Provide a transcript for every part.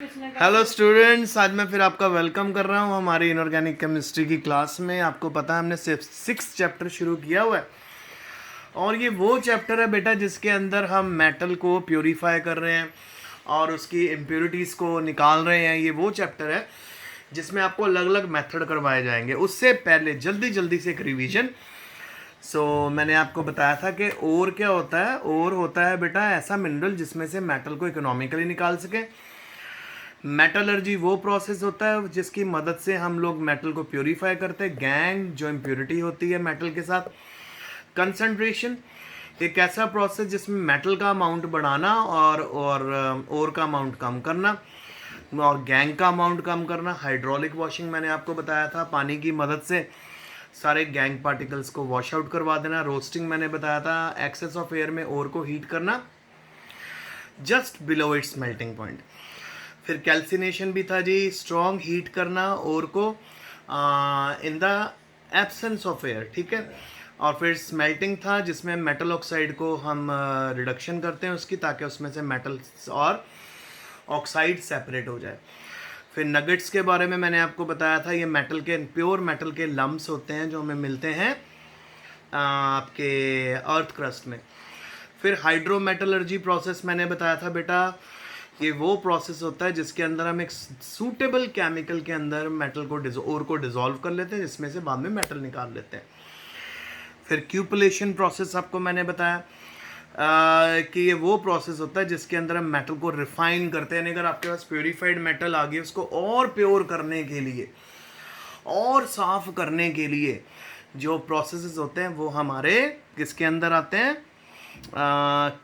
Hello students, आज मैं फिर आपका वेलकम कर रहा हूँ हमारी इनऑर्गेनिक केमिस्ट्री की क्लास में। आपको पता है हमने सिर्फ 6 चैप्टर शुरू किया हुआ है और ये वो चैप्टर है बेटा जिसके अंदर हम मेटल को प्योरीफाई कर रहे हैं और उसकी इम्प्योरिटीज़ को निकाल रहे हैं। ये वो चैप्टर है जिसमें आपको अलग अलग मेथड करवाए जाएंगे। उससे पहले जल्दी जल्दी से एक रिवीजन। मैंने आपको बताया था कि ओर क्या होता है। ओर होता है बेटा ऐसा मिनरल जिसमें से मेटल को इकोनॉमिकली निकाल सकें। मेटलर्जी वो प्रोसेस होता है जिसकी मदद से हम लोग मेटल को प्योरीफाई करते हैं। गैंग जो इम्प्योरिटी होती है मेटल के साथ। कंसंट्रेशन एक ऐसा प्रोसेस जिसमें मेटल का अमाउंट बढ़ाना और ओर का अमाउंट कम करना और गैंग का अमाउंट कम करना। हाइड्रोलिक वॉशिंग मैंने आपको बताया था, पानी की मदद से सारे गैंग पार्टिकल्स को वॉश आउट करवा देना। रोस्टिंग मैंने बताया था, एक्सेस ऑफ एयर में ओर को हीट करना just below its melting point. फिर कैल्सिनेशन भी था जी, स्ट्रॉन्ग हीट करना ओर को इन द एब्सेंस ऑफ एयर, ठीक है। और फिर स्मेल्टिंग था जिसमें मेटल ऑक्साइड को हम रिडक्शन करते हैं उसकी, ताकि उसमें से मेटल्स और ऑक्साइड सेपरेट हो जाए। फिर नगेट्स के बारे में मैंने आपको बताया था, ये मेटल के प्योर मेटल के लम्ब्स होते हैं जो हमें मिलते हैं आपके अर्थ क्रस्ट में। फिर हाइड्रोमेटलर्जी प्रोसेस मैंने बताया था बेटा, ये वो प्रोसेस होता है जिसके अंदर हम एक सूटेबल केमिकल के अंदर मेटल को ओर को डिसॉल्व कर लेते हैं, जिसमें से बाद में मेटल निकाल लेते हैं। फिर क्यूपलेशन प्रोसेस आपको मैंने बताया कि ये वो प्रोसेस होता है जिसके अंदर हम मेटल को रिफाइन करते हैं। अगर आपके पास प्योरीफाइड मेटल आ गई, उसको और प्योर करने के लिए और साफ करने के लिए जो प्रोसेसेस होते हैं वो हमारे किसके अंदर आते हैं,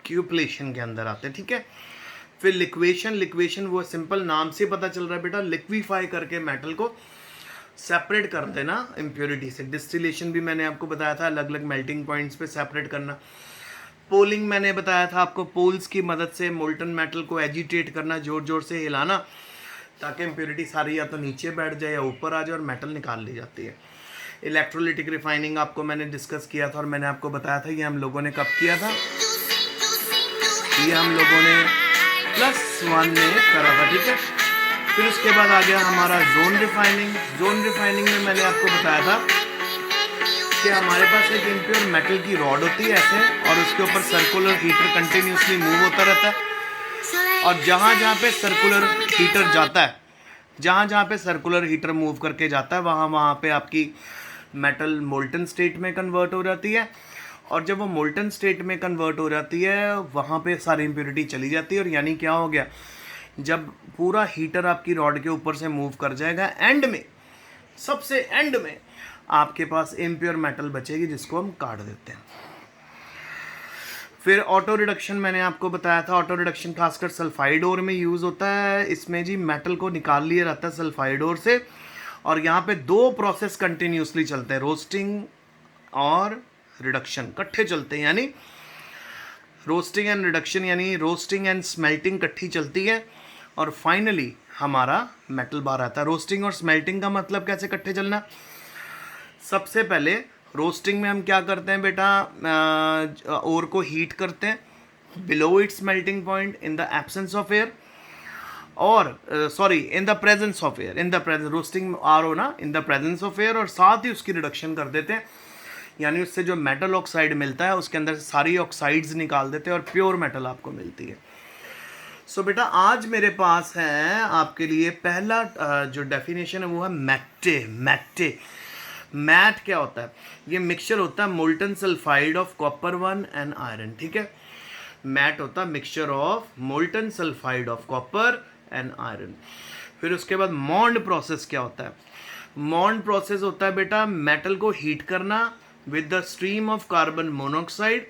क्यूपलेशन के अंदर आते हैं, ठीक है। फिर लिक्वेशन वो सिंपल नाम से पता चल रहा है बेटा, लिक्विफाई करके मेटल को सेपरेट करते ना इम्प्योरिटी से। डिस्टिलेशन भी मैंने आपको बताया था, अलग अलग मेल्टिंग पॉइंट्स पे सेपरेट करना। पोलिंग मैंने बताया था आपको, पोल्स की मदद से मोल्टन मेटल को एजिटेट करना, जोर जोर से हिलाना ताकि इम्प्योरिटी सारी या तो नीचे बैठ जाए या ऊपर आ जाए और मेटल निकाल ली जाती है। इलेक्ट्रोलिटिक रिफाइनिंग आपको मैंने डिस्कस किया था और मैंने आपको बताया था ये हम लोगों ने कब किया था, ये हम लोगों ने +1 में करा था, ठीक है। फिर उसके बाद आ गया हमारा जोन रिफाइनिंग। जोन रिफाइनिंग में मैंने आपको बताया था कि हमारे पास एक इम्प्योर मेटल की रॉड होती है ऐसे, और उसके ऊपर सर्कुलर हीटर कंटिन्यूसली मूव होता रहता है। और जहाँ जहाँ पे सर्कुलर हीटर जाता है, जहाँ जहाँ पे सर्कुलर हीटर मूव करके जाता है, वहाँ वहाँ पे आपकी मेटल मोल्टन स्टेट में कन्वर्ट हो जाती है। और जब वो मोल्टन स्टेट में कन्वर्ट हो जाती है, वहाँ पे सारी इम्प्योरिटी चली जाती है। और यानी क्या हो गया, जब पूरा हीटर आपकी रॉड के ऊपर से मूव कर जाएगा, एंड में सबसे एंड में आपके पास इम्प्योर मेटल बचेगी जिसको हम काट देते हैं। फिर ऑटो रिडक्शन मैंने आपको बताया था। ऑटो रिडक्शन खासकर सल्फाइड ओर में यूज़ होता है। इसमें जी मेटल को निकाल लिया जाता है सल्फाइड ओर से, और यहाँ पे 2 प्रोसेस कंटिन्यूसली चलते हैं, रोस्टिंग और रिडक्शन इकट्ठे चलते हैं। यानी रोस्टिंग एंड रिडक्शन, यानी रोस्टिंग एंड स्मेल्टिंग इकट्ठी चलती है और फाइनली हमारा मेटल बाहर आता है। रोस्टिंग और स्मेल्टिंग का मतलब कैसे इकट्ठे चलना, सबसे पहले रोस्टिंग में हम क्या करते हैं बेटा, ओर को हीट करते हैं below its melting point in the absence of air, और sorry in the presence of air, in the presence, roasting आर हो ना, in the presence of air, और साथ ही उसकी रिडक्शन कर देते हैं। यानी उससे जो मेटल ऑक्साइड मिलता है उसके अंदर सारी ऑक्साइड्स निकाल देते हैं और प्योर मेटल आपको मिलती है। बेटा आज मेरे पास है आपके लिए पहला जो डेफिनेशन है वो है मैटे। मैट क्या होता है, ये मिक्सचर होता है molten sulphide of copper 1 and iron, ठीक है। मैट होता है mixture of molten sulphide of copper and iron. फिर उसके बाद मॉन्ड प्रोसेस क्या होता है, मॉन्ड प्रोसेस होता है बेटा मेटल को हीट करना with the stream of carbon monoxide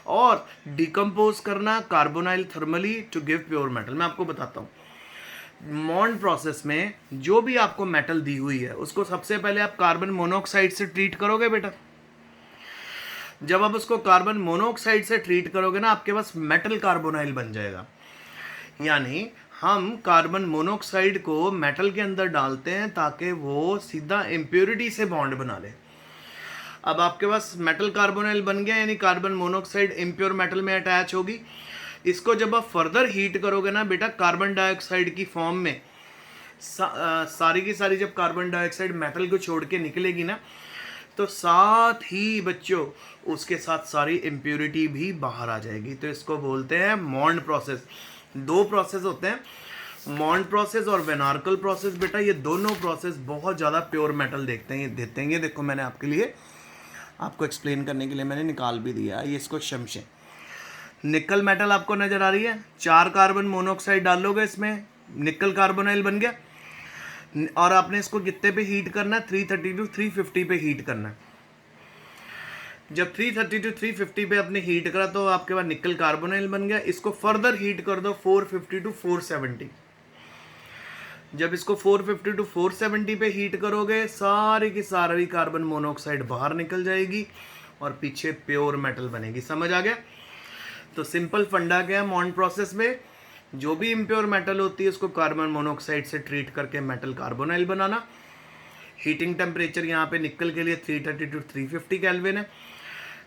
और डिकम्पोज करना carbonyl thermally to give pure metal. मैं आपको बताता हूँ, मॉन्ड प्रोसेस में जो भी आपको मेटल दी हुई है उसको सबसे पहले आप कार्बन मोनोऑक्साइड से ट्रीट करोगे बेटा। जब आप उसको कार्बन मोनोऑक्साइड से ट्रीट करोगे ना, आपके पास मेटल कार्बोनाइल बन जाएगा। यानी हम कार्बन मोनोऑक्साइड को मेटल के अंदर डालते हैं ताकि वो सीधा इम्प्योरिटी से बॉन्ड बना ले। अब आपके पास मेटल कार्बोनाइल बन गया, यानी कार्बन मोनोऑक्साइड इम्प्योर मेटल में अटैच होगी, इसको जब आप फर्दर हीट करोगे ना बेटा कार्बन डाइऑक्साइड की फॉर्म में सारी की सारी जब कार्बन डाइऑक्साइड मेटल को छोड़ के निकलेगी ना, तो साथ ही बच्चों उसके साथ सारी इम्प्योरिटी भी बाहर आ जाएगी। तो इसको बोलते हैं मॉन्ड प्रोसेस। दो प्रोसेस होते हैं, मॉन्ड प्रोसेस और वेनार्कल प्रोसेस। बेटा ये दोनों प्रोसेस बहुत ज़्यादा प्योर मेटल देते हैं। ये देखो मैंने आपके लिए आपको एक्सप्लेन करने के लिए मैंने निकाल भी दिया। ये इसको शमशे निकल मेटल आपको नज़र आ रही है, 4 कार्बन मोनोऑक्साइड डालोगे इसमें, निकल कार्बोनाइल बन गया। और आपने इसको कितने पे हीट करना है, 330 to 350 पे हीट करना है। जब 330 to 350 पे आपने हीट करा तो आपके पास निकल कार्बोनाइल बन गया। इसको फर्दर हीट कर दो 450 to 470। जब इसको 450 to 470 पे हीट करोगे सारी की सारी कार्बन मोनोऑक्साइड बाहर निकल जाएगी और पीछे प्योर मेटल बनेगी। समझ आ गया? तो सिंपल फंडा क्या है मॉन्ड प्रोसेस में, जो भी इम्प्योर मेटल होती है उसको कार्बन मोनोऑक्साइड से ट्रीट करके मेटल कार्बोनाइल बनाना। हीटिंग टेम्परेचर यहाँ पे निकल के लिए 330 to 350 केल्विन है।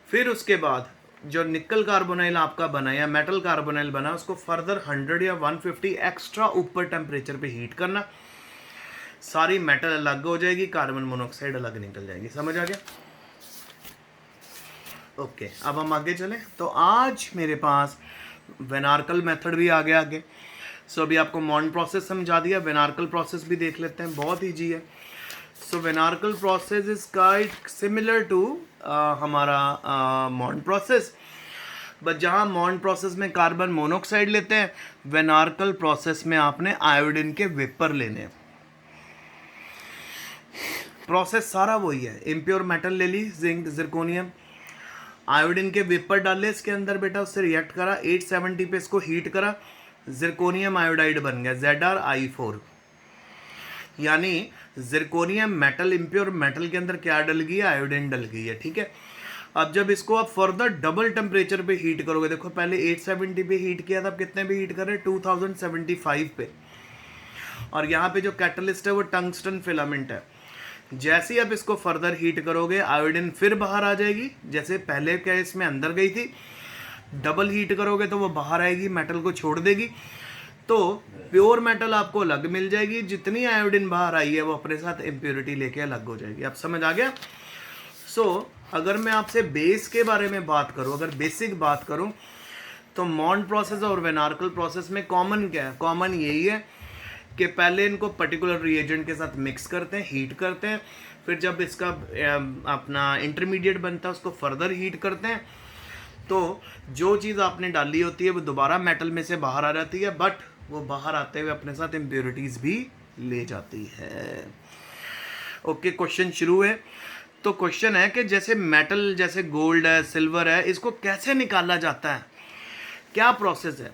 फिर उसके बाद जो निकल कार्बोनाइल आपका बना या मेटल कार्बोनाइल बना उसको फर्दर 100 या 150 एक्स्ट्रा ऊपर टेम्परेचर पे हीट करना। सारी मेटल अलग हो जाएगी, कार्बन मोनोऑक्साइड अलग निकल जाएगी। समझ आ गया? ओके, अब हम आगे चलें। तो आज मेरे पास वेनार्कल मेथड भी आ गया आगे। सो अभी आपको मॉन्ड प्रोसेस समझा दिया, वेनार्कल प्रोसेस भी देख लेते हैं, बहुत ईजी है। So Van Arkel process is quite similar to हमारा मॉन्ड प्रोसेस, बट जहाँ मॉन्ड प्रोसेस में कार्बन मोनोऑक्साइड लेते हैं, वेनार्कल प्रोसेस में आपने आयोडीन के वेपर लेने हैं। प्रोसेस सारा वही है, इम्प्योर मेटल ले ली, जिंक, जिरकोनियम, आयोडीन के वेपर डाले इसके अंदर बेटा, उससे रिएक्ट करा, 870 पे इसको हीट करा, जिरकोनियम आयोडाइड बन गया ZrI4। यानी जिरकोनियम मेटल, इम्प्योर मेटल के अंदर क्या डल गई है, आयोडीन डल गई है। ठीक है, अब जब इसको आप फर्दर डबल टेम्परेचर पे हीट करोगे, देखो पहले 870 पे हीट किया था, अब कितने पे हीट कर रहे हैं, 2075 पे। और यहाँ पे जो कैटलिस्ट है वो टंगस्टन फिलामेंट है। जैसे ही आप इसको फर्दर हीट करोगे आयोडीन फिर बाहर आ जाएगी, जैसे पहले केस में अंदर गई थी। डबल हीट करोगे तो वो बाहर आएगी, मेटल को छोड़ देगी, तो प्योर मेटल आपको अलग मिल जाएगी। जितनी आयोडीन बाहर आई है वो अपने साथ इम्प्योरिटी लेके अलग हो जाएगी। अब समझ आ गया? सो अगर मैं आपसे बेस के बारे में बात करूं, अगर बेसिक बात करूं, तो मॉन्ड प्रोसेस और वेनार्कल प्रोसेस में कॉमन क्या है? कॉमन यही है कि पहले इनको पर्टिकुलर रिएजेंट के साथ मिक्स करते हैं, हीट करते हैं, फिर जब इसका अपना इंटरमीडिएट बनता है उसको फर्दर हीट करते हैं, तो जो चीज़ आपने डाली होती है वो दोबारा मेटल में से बाहर आ जाती है, बट वो बाहर आते हुए अपने साथ इम्प्योरिटीज़ भी ले जाती है। ओके, क्वेश्चन शुरू है। तो क्वेश्चन है कि जैसे मेटल, जैसे गोल्ड है, सिल्वर है, इसको कैसे निकाला जाता है, क्या प्रोसेस है?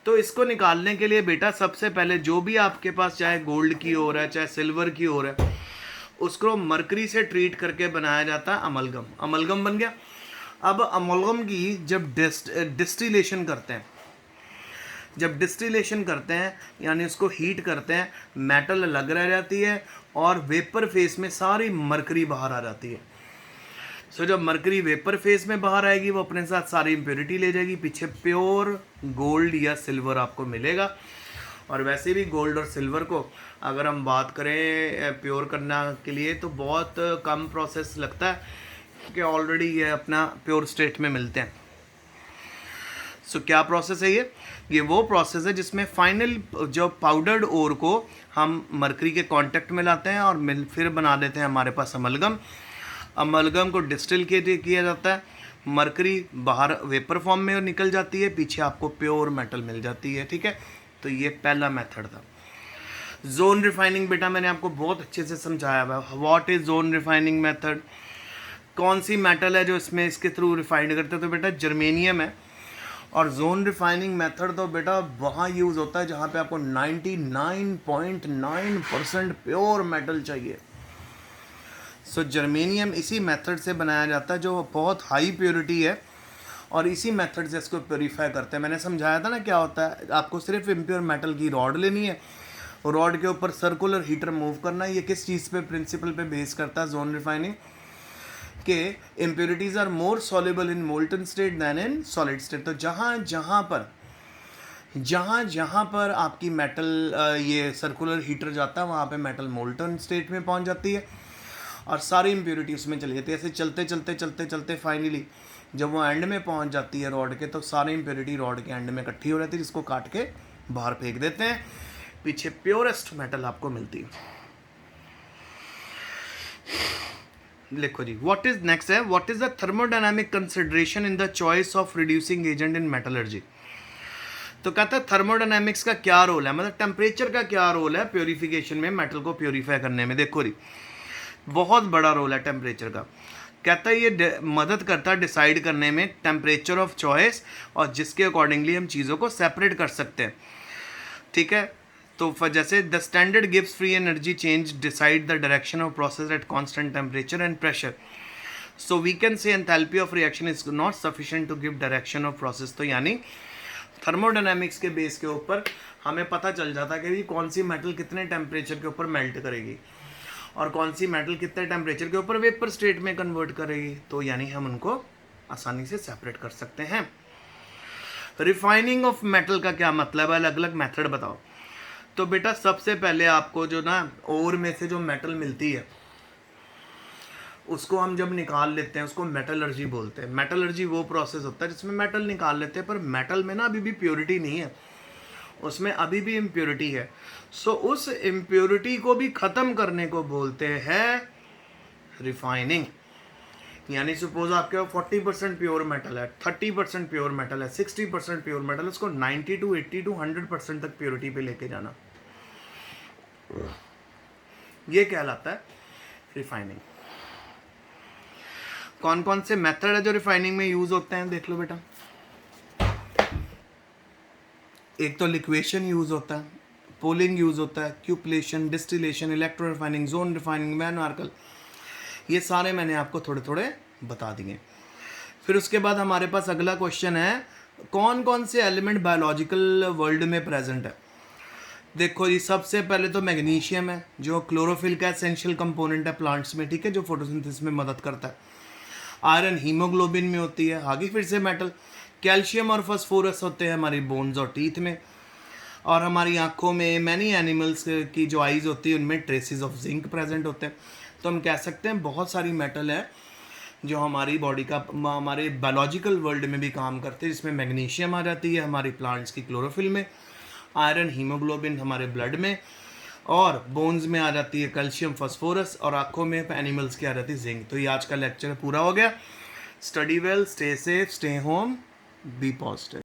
तो इसको निकालने के लिए बेटा सबसे पहले जो भी आपके पास चाहे गोल्ड की ओर है चाहे सिल्वर की ओर है, उसको मरकरी से ट्रीट करके बनाया जाता है अमलगम। अमलगम बन गया। अब अमलगम की जब डिस्टिलेशन करते हैं, जब डिस्टिलेशन करते हैं यानी उसको हीट करते हैं, मेटल अलग रह जाती है और वेपर फेस में सारी मरकरी बाहर आ जाती है। सो जब मरकरी वेपर फेस में बाहर आएगी वो अपने साथ सारी इम्प्योरिटी ले जाएगी, पीछे प्योर गोल्ड या सिल्वर आपको मिलेगा। और वैसे भी गोल्ड और सिल्वर को अगर हम बात करें प्योर करने के लिए तो बहुत कम प्रोसेस लगता है, कि ऑलरेडी ये अपना प्योर स्टेट में मिलते हैं। सो क्या प्रोसेस है ये वो प्रोसेस है जिसमें फाइनल जो पाउडर्ड ओर को हम मरकरी के कांटेक्ट में लाते हैं और फिर बना देते हैं हमारे पास अमलगम। अमलगम को डिस्टिल किया जाता है, मरकरी बाहर वेपर फॉर्म में निकल जाती है, पीछे आपको प्योर मेटल मिल जाती है। ठीक है, तो ये पहला मेथड था। जोन रिफाइनिंग बेटा मैंने आपको बहुत अच्छे से समझाया हुआ है। What is zone refining method? कौन सी मेटल है जो इसमें इसके थ्रू रिफाइंड करते हैं? तो बेटा जर्मेनियम है। और जोन रिफाइनिंग मेथड तो बेटा वहाँ यूज़ होता है जहाँ पे आपको 99.9% प्योर मेटल चाहिए। सो जर्मेनियम इसी मेथड से बनाया जाता है जो बहुत हाई प्योरिटी है, और इसी मेथड से इसको प्योरीफाई करते हैं। मैंने समझाया था ना क्या होता है, आपको सिर्फ इम्प्योर मेटल की रॉड लेनी है, रॉड के ऊपर सर्कुलर हीटर मूव करना है। ये किस चीज़ पे, प्रिंसिपल पे बेस करता है जोन रिफाइनिंग, के impurities are more soluble in molten state than in solid state. तो जहाँ जहाँ पर जहाँ जहाँ पर आपकी मेटल ये सर्कुलर हीटर जाता है वहाँ पे मेटल मोल्टन स्टेट में पहुँच जाती है और सारी इम्प्योरिटी उसमें चली जाती है। ऐसे चलते चलते चलते चलते फाइनली जब वो एंड में पहुँच जाती है रॉड के, तो सारी इम्प्योरिटी रॉड के एंड में इकट्ठी हो जाती है, जिसको काट के बाहर फेंक देते हैं। पीछे प्योरेस्ट मेटल आपको मिलती है। लिखो जी, व्हाट इज नेक्स्ट है, what is the thermodynamic consideration in the choice of reducing agent in metallurgy. तो कहता है थर्मोडायनामिक्स का क्या रोल है, मतलब टेम्परेचर का क्या रोल है प्योरीफिकेशन में, मेटल को प्योरीफाई करने में। देखो जी, बहुत बड़ा रोल है टेम्परेचर का। कहता है ये मदद करता है डिसाइड करने में टेम्परेचर ऑफ चॉइस, और जिसके अकॉर्डिंगली हम चीज़ों को सेपरेट कर सकते हैं। ठीक है, तो जैसे the standard gives free energy change decide the direction of process at constant temperature and pressure, so we can say enthalpy of reaction is not sufficient to give direction of process. तो यानी thermodynamics के base के ऊपर हमें पता चल जाता है कि कौन सी मेटल कितने टेम्परेचर के ऊपर मेल्ट करेगी और कौन सी मेटल कितने टेम्परेचर के ऊपर वेपर स्टेट में कन्वर्ट करेगी। तो यानी हम उनको आसानी से सेपरेट कर सकते हैं। रिफाइनिंग ऑफ मेटल का क्या मतलब है, अलग अलग मेथड बताओ। तो बेटा सबसे पहले आपको जो ना ओर में से जो मेटल मिलती है उसको हम जब निकाल लेते हैं उसको मेटलर्जी बोलते हैं। मेटलर्जी वो प्रोसेस होता है जिसमें मेटल निकाल लेते हैं, पर मेटल में ना अभी भी प्योरिटी नहीं है, उसमें अभी भी इम्प्योरिटी है। सो उस इम्प्योरिटी को भी ख़त्म करने को बोलते हैं रिफाइनिंग। यानी सपोज आपके 40% प्योर मेटल है, 30% प्योर मेटल है, 60% प्योर मेटल है, उसको 90 to 80 to 100% तक प्योरिटी पे लेके जाना, ये कहलाता है रिफाइनिंग। कौन कौन से मेथड है जो रिफाइनिंग में यूज होते हैं, देख लो बेटा। एक तो लिक्वेशन यूज होता है, पोलिंग यूज होता है, cupellation, distillation, electro refining, zone refining, van Arkel, ये सारे मैंने आपको थोड़े थोड़े बता दिए। फिर उसके बाद हमारे पास अगला क्वेश्चन है, कौन कौन से एलिमेंट बायोलॉजिकल वर्ल्ड में प्रेजेंट है। देखो जी, सबसे पहले तो मैग्नीशियम है जो क्लोरोफिल का एसेंशियल कंपोनेंट है प्लांट्स में, ठीक है, जो फोटोसिंथेसिस में मदद करता है। आयरन हीमोग्लोबिन में होती है, आगे फिर से मेटल। कैल्शियम और फास्फोरस होते हैं हमारी बोन्स और टीथ में, और हमारी आंखों में मैनी एनिमल्स की जो आइज़ होती है उनमें ट्रेसेस ऑफ जिंक प्रेजेंट होते हैं। तो हम कह सकते हैं बहुत सारी मेटल है जो हमारी बॉडी का, हमारे बायोलॉजिकल वर्ल्ड में भी काम करते हैं, जिसमें मैग्नीशियम आ जाती है हमारी प्लांट्स की क्लोरोफिल में, आयरन हीमोग्लोबिन हमारे ब्लड में, और बोन्स में आ जाती है कैल्शियम फास्फोरस, और आंखों में एनिमल्स की आ जाती है जिंक। तो ये आज का लेक्चर पूरा हो गया। Study well, stay safe, stay home, be positive.